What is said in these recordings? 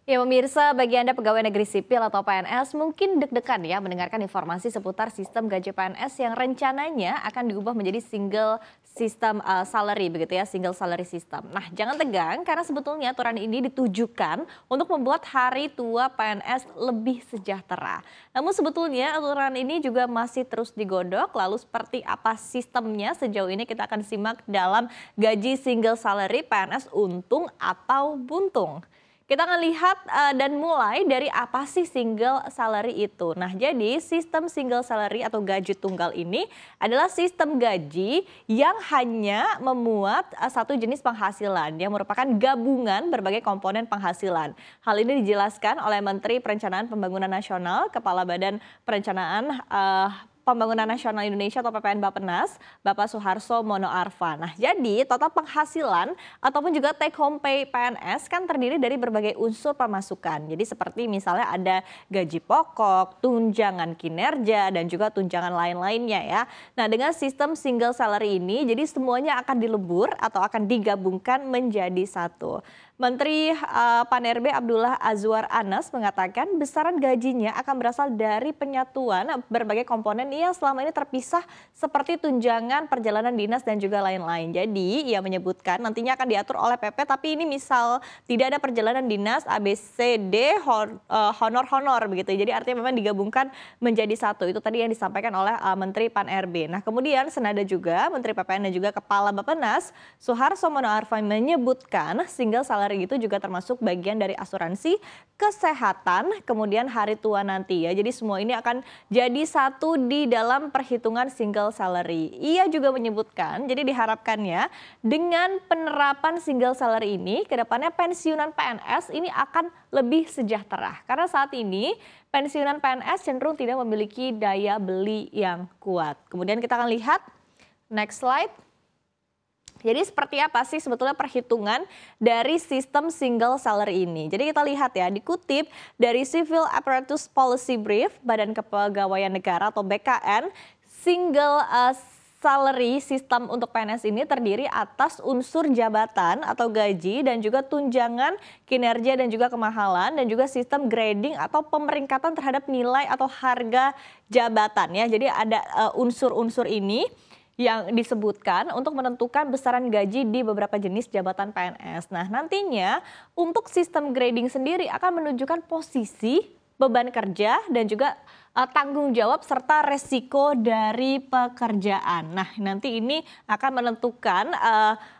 Ya pemirsa, bagi Anda pegawai negeri sipil atau PNS mungkin deg-degan ya mendengarkan informasi seputar sistem gaji PNS yang rencananya akan diubah menjadi single system salary begitu ya, single salary system. Nah, jangan tegang karena sebetulnya aturan ini ditujukan untuk membuat hari tua PNS lebih sejahtera. Namun sebetulnya aturan ini juga masih terus digodok, lalu seperti apa sistemnya sejauh ini kita akan simak dalam gaji single salary PNS untung atau buntung. Kita akan lihat dan mulai dari apa sih single salary itu. Nah, jadi sistem single salary atau gaji tunggal ini adalah sistem gaji yang hanya memuat satu jenis penghasilan yang merupakan gabungan berbagai komponen penghasilan. Hal ini dijelaskan oleh Menteri Perencanaan Pembangunan Nasional, Kepala Badan Perencanaan Pembangunan Nasional Indonesia atau PPN Bappenas, Bapak Suharso Mono Arfa. Nah, jadi total penghasilan ataupun juga take home pay PNS kan terdiri dari berbagai unsur pemasukan. Jadi seperti misalnya ada gaji pokok, tunjangan kinerja, dan juga tunjangan lain-lainnya ya. Nah, dengan sistem single salary ini, jadi semuanya akan dilebur atau akan digabungkan menjadi satu. Menteri PAN-RB Abdullah Azwar Anas mengatakan besaran gajinya akan berasal dari penyatuan berbagai komponen yang selama ini terpisah seperti tunjangan perjalanan dinas dan juga lain-lain. Jadi ia menyebutkan nantinya akan diatur oleh PP, tapi ini misal tidak ada perjalanan dinas ABCD honor-honor begitu. Jadi artinya memang digabungkan menjadi satu. Itu tadi yang disampaikan oleh Menteri PAN-RB. Nah, kemudian senada juga Menteri PPN dan juga Kepala Bappenas Suharso Mono Arfa menyebutkan single salary itu juga termasuk bagian dari asuransi kesehatan kemudian hari tua nanti ya. Jadi semua ini akan jadi satu di dalam perhitungan single salary. Ia juga menyebutkan jadi diharapkannya dengan penerapan single salary ini kedepannya pensiunan PNS ini akan lebih sejahtera. Karena saat ini pensiunan PNS cenderung tidak memiliki daya beli yang kuat. Kemudian kita akan lihat next slide. Jadi seperti apa sih sebetulnya perhitungan dari sistem single salary ini? Jadi kita lihat ya, dikutip dari Civil Apparatus Policy Brief Badan Kepegawaian Negara atau BKN, single salary sistem untuk PNS ini terdiri atas unsur jabatan atau gaji dan juga tunjangan kinerja dan juga kemahalan dan juga sistem grading atau pemeringkatan terhadap nilai atau harga jabatan ya. Jadi ada unsur-unsur ini yang disebutkan untuk menentukan besaran gaji di beberapa jenis jabatan PNS. Nah, nantinya untuk sistem grading sendiri akan menunjukkan posisi, beban kerja, dan juga tanggung jawab serta resiko dari pekerjaan. Nah, nanti ini akan menentukan,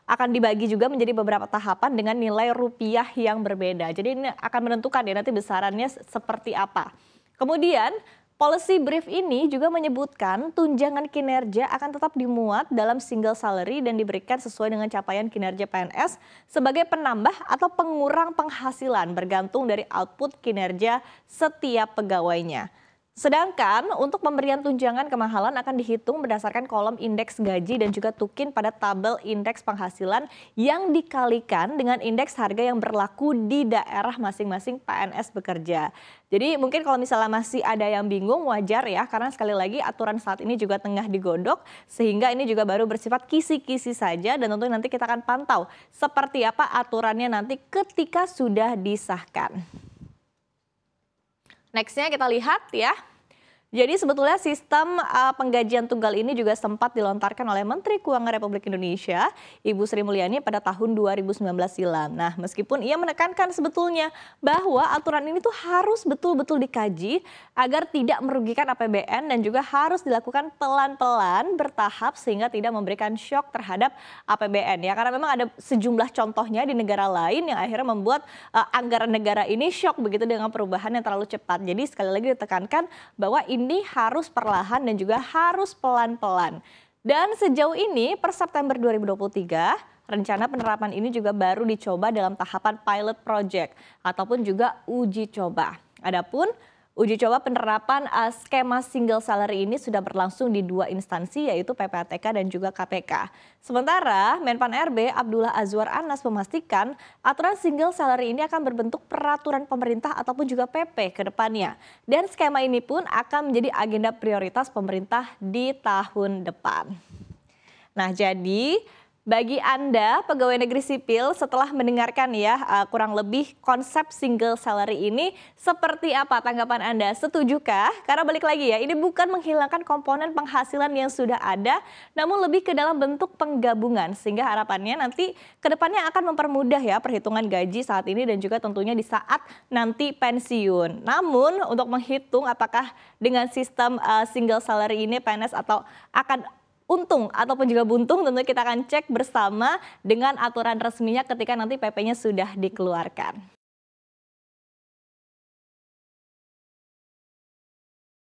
akan dibagi juga menjadi beberapa tahapan dengan nilai rupiah yang berbeda. Jadi ini akan menentukan ya nanti besarannya seperti apa. Kemudian, policy brief ini juga menyebutkan tunjangan kinerja akan tetap dimuat dalam single salary dan diberikan sesuai dengan capaian kinerja PNS sebagai penambah atau pengurang penghasilan bergantung dari output kinerja setiap pegawainya. Sedangkan untuk pemberian tunjangan kemahalan akan dihitung berdasarkan kolom indeks gaji dan juga tukin pada tabel indeks penghasilan yang dikalikan dengan indeks harga yang berlaku di daerah masing-masing PNS bekerja. Jadi mungkin kalau misalnya masih ada yang bingung wajar ya, karena sekali lagi aturan saat ini juga tengah digodok sehingga ini juga baru bersifat kisi-kisi saja dan tentu nanti kita akan pantau seperti apa aturannya nanti ketika sudah disahkan. Nextnya kita lihat ya. Jadi sebetulnya sistem penggajian tunggal ini juga sempat dilontarkan oleh Menteri Keuangan Republik Indonesia, Ibu Sri Mulyani pada tahun 2019 silam. Nah, meskipun ia menekankan sebetulnya bahwa aturan ini tuh harus betul-betul dikaji agar tidak merugikan APBN dan juga harus dilakukan pelan-pelan bertahap sehingga tidak memberikan shock terhadap APBN ya. Karena memang ada sejumlah contohnya di negara lain yang akhirnya membuat anggaran negara ini shock begitu dengan perubahan yang terlalu cepat. Jadi sekali lagi ditekankan bahwa ini harus perlahan dan juga harus pelan-pelan. Dan sejauh ini per September 2023, rencana penerapan ini juga baru dicoba dalam tahapan pilot project ataupun juga uji coba. Adapun uji coba penerapan skema single salary ini sudah berlangsung di dua instansi yaitu PPATK dan juga KPK. Sementara Menpan RB Abdullah Azwar Anas memastikan aturan single salary ini akan berbentuk peraturan pemerintah ataupun juga PP ke depannya. Dan skema ini pun akan menjadi agenda prioritas pemerintah di tahun depan. Nah, jadi Bagi Anda, pegawai negeri sipil, setelah mendengarkan ya kurang lebih konsep single salary ini, seperti apa tanggapan Anda? Setujukah? Karena balik lagi ya, ini bukan menghilangkan komponen penghasilan yang sudah ada, namun lebih ke dalam bentuk penggabungan. Sehingga harapannya nanti ke depannya akan mempermudah ya perhitungan gaji saat ini dan juga tentunya di saat nanti pensiun. Namun untuk menghitung apakah dengan sistem single salary ini PNS atau akan untung ataupun juga buntung, tentu kita akan cek bersama dengan aturan resminya ketika nanti PP-nya sudah dikeluarkan.